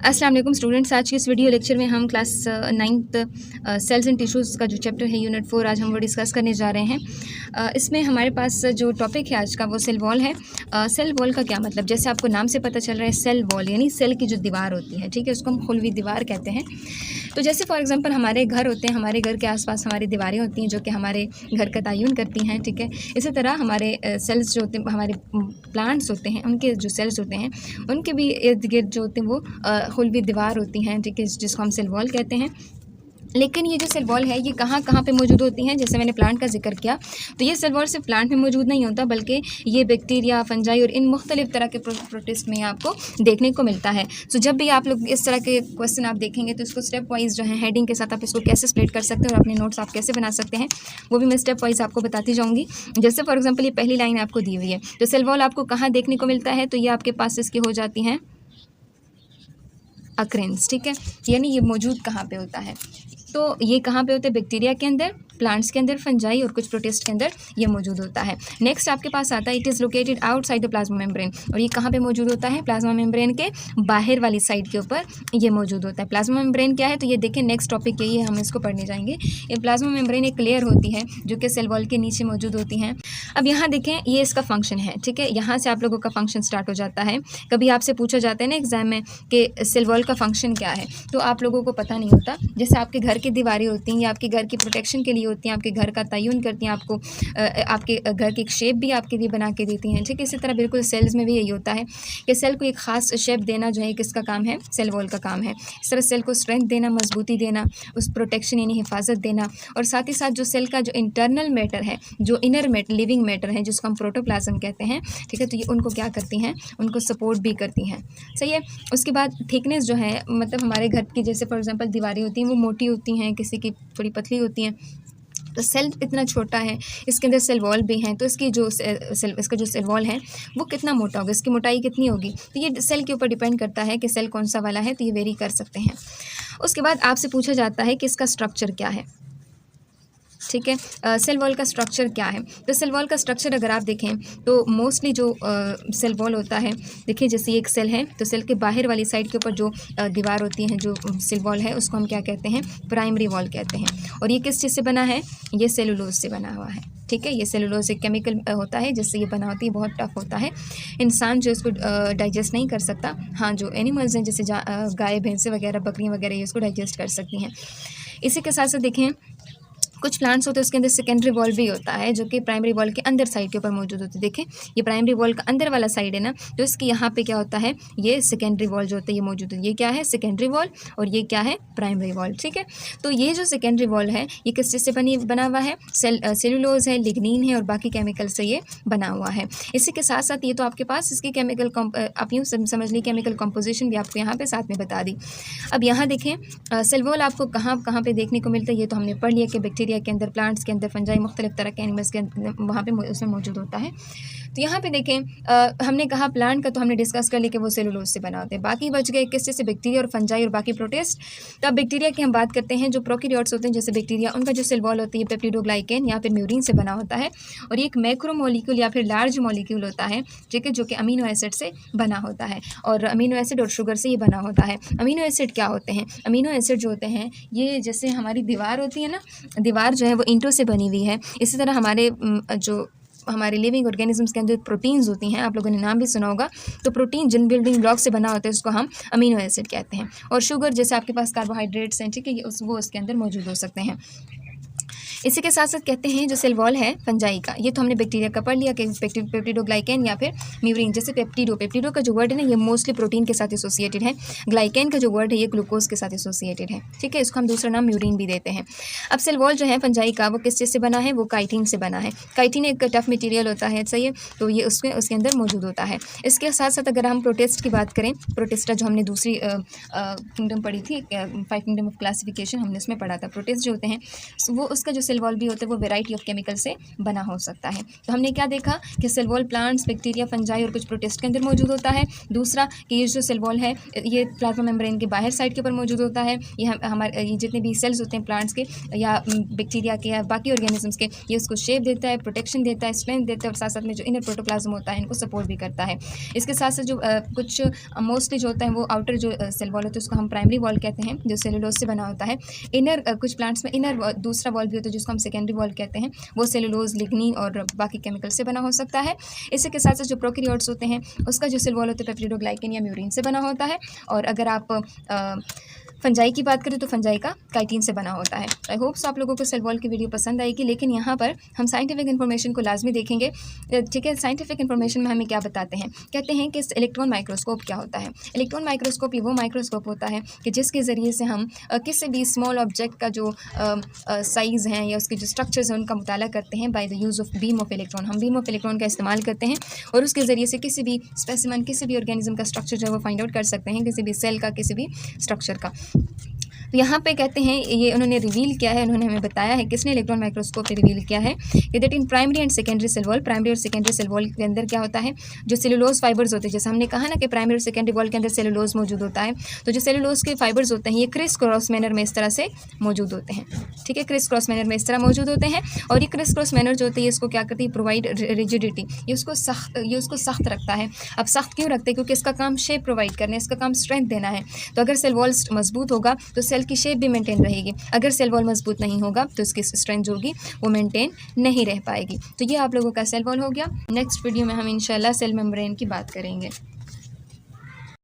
अस्सलाम वालेकुम स्टूडेंट्स। आज की इस वीडियो लेक्चर में हम class 9th sales and tissues का जो चैप्टर है यूनिट 4 आज हम वो डिस्कस करने जा रहे हैं। इसमें हमारे पास जो टॉपिक है आज का वो सेल वॉल है। सेल वॉल का क्या मतलब, जैसे आपको नाम से पता चल रहा है सेल वॉल यानी सेल की जो दीवार होती है, ठीक है, उसको हम खुलवी दीवार कहते हैं। तो जैसे फॉर एग्जांपल हमारे घर होते हैं, हमारे घर के आसपास हमारी दीवारें होती हैं जो कि हमारे घर का तयन करती हैं, ठीक है। इसी तरह हमारे सेल्स जो होते हैं, हमारे प्लांट्स होते हैं, उनके जो सेल्स होते हैं उनके भी इर्द गिर्द जो होते हैं वो खुलवी दीवार होती हैं, ठीक है, जिसको हम सेल वॉल कहते हैं। लेकिन ये जो सेल वॉल है ये कहाँ कहाँ पे मौजूद होती हैं, जैसे मैंने प्लांट का जिक्र किया तो ये सेल वॉल सिर्फ प्लांट में मौजूद नहीं होता, बल्कि ये बैक्टीरिया, फंजाई और इन मुख्तलिफ तरह के प्रोटिस्ट में आपको देखने को मिलता है। सो जब भी आप लोग इस तरह के क्वेश्चन आप देखेंगे तो इसको स्टेप वाइज जो है हेडिंग के साथ आप इसको कैसे स्प्लिट कर सकते हैं और अपने नोट्स आप कैसे बना सकते हैं वो भी मैं स्टेप वाइज आपको बताती जाऊँगी। जैसे फॉर एग्जाम्पल ये पहली लाइन आपको दी हुई है, तो सेल वॉल आपको कहाँ देखने को मिलता है, तो ये आपके पास इसकी हो जाती हैं अक्रेंस, ठीक है, यानी ये मौजूद कहाँ पे होता है, तो ये कहाँ पे होते हैं, बैक्टीरिया के अंदर, प्लांट्स के अंदर, फंजाई और कुछ प्रोटिस्ट के अंदर ये मौजूद होता है। नेक्स्ट आपके पास आता है it is located outside the plasma membrane, और ये कहाँ पे मौजूद होता है, प्लाज्मा मेम्ब्रेन के बाहर वाली साइड के ऊपर ये मौजूद होता है। प्लाज्मा मेम्ब्रेन क्या है, तो ये देखें नेक्स्ट टॉपिक यही है, हम इसको पढ़ने जाएंगे। ये प्लाज्मा मेम्ब्रेन एक लेयर होती है जो कि सेल वॉल के नीचे मौजूद होती हैं। अब यहाँ देखें ये इसका फंक्शन है, ठीक है, यहाँ से आप लोगों का फंक्शन स्टार्ट हो जाता है। कभी आपसे पूछा जाता है ना एग्जाम में कि सेल वॉल का फंक्शन क्या है, तो आप लोगों को पता नहीं होता। जैसे आपके घर की दीवारें होती हैं, या आपके घर की प्रोटेक्शन के लिए होती हैं, आपके घर का तयन करती हैं, आपको आपके घर की एक शेप भी आपके लिए बना के देती हैं, ठीक है। इसी तरह बिल्कुल सेल्स में भी यही होता है कि सेल को एक ख़ास शेप देना जो है किसका काम है, सेल वॉल का काम है। इस तरह सेल को स्ट्रेंथ देना, मजबूती देना, उस प्रोटेक्शन यानी हिफाजत देना, और साथ ही साथ जो सेल का जो इंटरनल मैटर है, जो इनर मैटर, लिविंग मैटर है, जिसको हम प्रोटोप्लाज्म कहते हैं, ठीक है, तो ये उनको क्या करती हैं, उनको सपोर्ट भी करती हैं, सही है। उसके बाद थिकनेस जो है, मतलब हमारे घर की जैसे फॉर एग्जांपल दीवारें होती हैं वो मोटी होती हैं, किसी की थोड़ी पतली होती हैं, तो सेल इतना छोटा है, इसके अंदर सेल वॉल भी हैं, तो इसकी जो इसका जो सेल वॉल है वो कितना मोटा होगा, इसकी मोटाई कितनी होगी, तो ये सेल के ऊपर डिपेंड करता है कि सेल कौन सा वाला है, तो ये वेरी कर सकते हैं। उसके बाद आपसे पूछा जाता है कि इसका स्ट्रक्चर क्या है, ठीक है, सेल वॉल का स्ट्रक्चर क्या है। तो सेल वॉल का स्ट्रक्चर अगर आप देखें तो मोस्टली जो सेल वॉल होता है, देखिए जैसे ये एक सेल है, तो सेल के बाहर वाली साइड के ऊपर जो दीवार होती है, जो सेल वॉल है, उसको हम क्या कहते हैं, प्राइमरी वॉल कहते हैं। और ये किस चीज़ से बना है, ये सेलुलोज से बना हुआ है, ठीक है। ये सेलुलोज एक केमिकल होता है जिससे ये बना होती है, बहुत टफ होता है, इंसान जो इसको डाइजेस्ट नहीं कर सकता। हाँ, जो एनिमल्स हैं जैसे गाय, भैंसें वगैरह, बकरियाँ वगैरह, ये इसको डाइजेस्ट कर सकती हैं। इसी के साथ साथ देखें कुछ प्लांट्स होते हैं उसके अंदर सेकेंडरी वॉल भी होता है जो कि प्राइमरी वॉल के अंदर साइड के ऊपर मौजूद होती है। देखें ये प्राइमरी वॉल का अंदर वाला साइड है ना, तो इसके यहाँ पे क्या होता है, ये सेकेंडरी वॉल जो होता है ये मौजूद है। ये क्या है, सेकेंडरी वॉल, और ये क्या है, प्राइमरी वॉल, ठीक है। तो ये जो सेकेंडरी वॉल है ये किस चीज़ से बना हुआ है, सेलुलोज है, लिग्निन है और बाकी केमिकल से ये बना हुआ है। इसी के साथ साथ ये तो आपके पास इसकी केमिकल आप यूँ समझ ली केमिकल कॉम्पोजिशन भी आपको यहाँ पे साथ में बता दी। अब यहाँ देखें सेल वॉल आपको कहाँ कहाँ पे देखने को मिलता है, ये तो हमने पढ़ लिया कि बैक्टीरिया के अंदर, प्लांट्स के अंदर, फंजाई, मुख्तलिफ तरह के एनिमल्स के वहाँ पे उसमें मौजूद होता है। तो यहाँ पे देखें हमने कहा प्लांट का तो हमने डिस्कस कर लिया कि वो सेलुलोज से बना होते हैं, बाकी बच गए किस चीज़ से, बैक्टीरिया और फंजाई और बाकी प्रोटिस्ट। तो अब बैक्टीरिया की हम बात करते हैं, जो प्रोकैरियोट्स होते हैं जैसे बैक्टीरिया, उनका जो सेल वॉल होती है पेप्टिडोग्लाइकेन या फिर म्यूरिन से बना होता है, और ये एक मैक्रो मॉलिक्यूल या फिर लार्ज मॉलिक्यूल होता है, ठीक है, जो कि अमीनो एसिड से बना होता है, और अमीनो एसिड और शुगर से ये बना होता है। अमीनो एसिड क्या होते हैं, अमीनो एसिड जो होते हैं ये जैसे हमारी दीवार होती है ना, दीवार जो है वो ईंटों से बनी हुई है, इसी तरह हमारे लिविंग ऑर्गेनिजम्स के अंदर प्रोटीन्स होती हैं, आप लोगों ने नाम भी सुना होगा। तो प्रोटीन जिन बिल्डिंग ब्लॉक से बना होता है उसको हम अमीनो एसिड कहते हैं, और शुगर जैसे आपके पास कार्बोहाइड्रेट्स हैं, ठीक है, वो उसके अंदर मौजूद हो सकते हैं। इसी के साथ साथ कहते हैं जो सेल वॉल है फंजाई का, ये तो हमने बैक्टीरिया का पढ़ लिया कि पेप्टिडोग्लाइकेन या फिर म्यूरिन, जैसे पेप्टिडो का जो वर्ड है ना ये मोस्टली प्रोटीन के साथ एसोसिएटेड है, ग्लाइकेन का जो वर्ड है ये ग्लूकोज के साथ एसोसिएटेड है, ठीक है, इसको हम दूसरा नाम म्यूरिन भी देते हैं। अब सेल वॉल जो है फंजाई का वो किस चीज़ से बना है, वो काइटिन से बना है। काइटिन एक टफ मटीरियल होता है, सही है, तो ये उसके अंदर मौजूद होता है। इसके साथ साथ अगर हम प्रोटिस्ट की बात करें, प्रोटिस्टा जो हमने दूसरी किंगडम पढ़ी थी, 5 किंगडम ऑफ क्लासिफिकेशन, हमने इसमें पढ़ा था, प्रोटिस्ट जो होते हैं वो इसका जो सेल वॉल भी होता है वो वैरायटी ऑफ केमिकल से बना हो सकता है। तो हमने क्या देखा कि cell wall plants, bacteria, fungi और कुछ प्रोटिस्ट के अंदर मौजूद होता है। दूसरा कि ये जो सेल वॉल है ये प्लाज्मा मेम्ब्रेन के बाहर साइड के ऊपर मौजूद होता है। ये हमारे ये जितने भी सेल्स होते हैं प्लांट्स के या बैक्टीरिया के या बाकी ऑर्गेनिजम्स के, ये उसको शेप देता है, प्रोटेक्शन देता है, स्ट्रेंथ देता है और साथ साथ में जो इनर प्रोटोप्लाज्म होता है इनको सपोर्ट भी करता है। इसके साथ साथ जो कुछ मोस्टली जो होता है वो आउटर जो सेल वॉल होता है उसको हम प्राइमरी वॉल कहते हैं, जो सेलुलोज से बना होता है। इनर कुछ प्लांट्स में इनर दूसरा वॉल भी होता है जिसको हम सेकेंडरी वॉल कहते हैं, वो सेलुलोज, लिग्निन और बाकी केमिकल से बना हो सकता है। इसी के साथ साथ जो प्रोकैरियोट्स होते हैं उसका जो सेल वॉल होता है पेप्टिडोग्लाइकन या म्यूरिन से बना होता है। और अगर आप फंजाई की बात करें तो फंजाई का काइटिन से बना होता है। आई होप सो आप लोगों को सेल वॉल की वीडियो पसंद आएगी, लेकिन यहाँ पर हम साइंटिफिक इन्फॉर्मेशन को लाजमी देखेंगे। ठीक है, साइंटिफिक इन्फॉर्मेशन में हमें क्या बताते हैं, कहते हैं कि इलेक्ट्रॉन माइक्रोस्कोप क्या होता है। इलेक्ट्रॉन माइक्रोस्कोप ये वो माइक्रोस्कोप होता है कि जिसके ज़रिए से हम किसी भी स्मॉल ऑब्जेक्ट का जो साइज़ है या उसके जो स्ट्रक्चर्स हैं उनका मुताला करते हैं by the use of beam of electron. हम बीम ऑफ इलेक्ट्रॉन का इस्तेमाल करते हैं और उसके ज़रिए से किसी भी स्पेसिमन, किसी भी ऑर्गेनिज्म का स्ट्रक्चर जो है वो फाइंड आउट कर सकते हैं, किसी भी सेल का, किसी भी स्ट्रक्चर का। तो यहाँ पे कहते हैं ये उन्होंने रिवील किया है, उन्होंने हमें बताया है, किसने, इलेक्ट्रॉन माइक्रोस्कोप पे रिवील किया है कि that in primary and secondary cell wall, primary और सेकेंडरी सेल वॉल के अंदर क्या होता है, जो सेलुलोज फाइबर्स होते हैं, जैसे हमने कहा ना कि प्राइमरी और सेकेंडरी वॉल के अंदर सेलुलोज मौजूद होता है, तो जो सेलुलोज के फाइबर्स होते हैं ये क्रिस क्रॉस मैनर में इस तरह से मौजूद होते हैं। ठीक है, क्रिस क्रॉस मैनर में इस तरह मौजूद होते हैं और ये क्रिस क्रॉस मैनर जो होती है इसको क्या करती है, प्रोवाइड रिजिडिटी, ये उसको सख्त रखता है। अब सख्त क्यों रखते हैं, क्योंकि इसका काम शेप प्रोवाइड करना है, इसका काम स्ट्रेंथ देना है। तो अगर सेल वॉल मजबूत होगा तो सेल की शेप भी मेंटेन रहेगी, अगर सेल वॉल मजबूत नहीं होगा तो इसकी स्ट्रेंथ जो होगी वो मेंटेन नहीं रह पाएगी। तो ये आप लोगों का सेल वॉल हो गया। नेक्स्ट वीडियो में हम इंशाल्लाह सेल मेम्ब्रेन की बात करेंगे।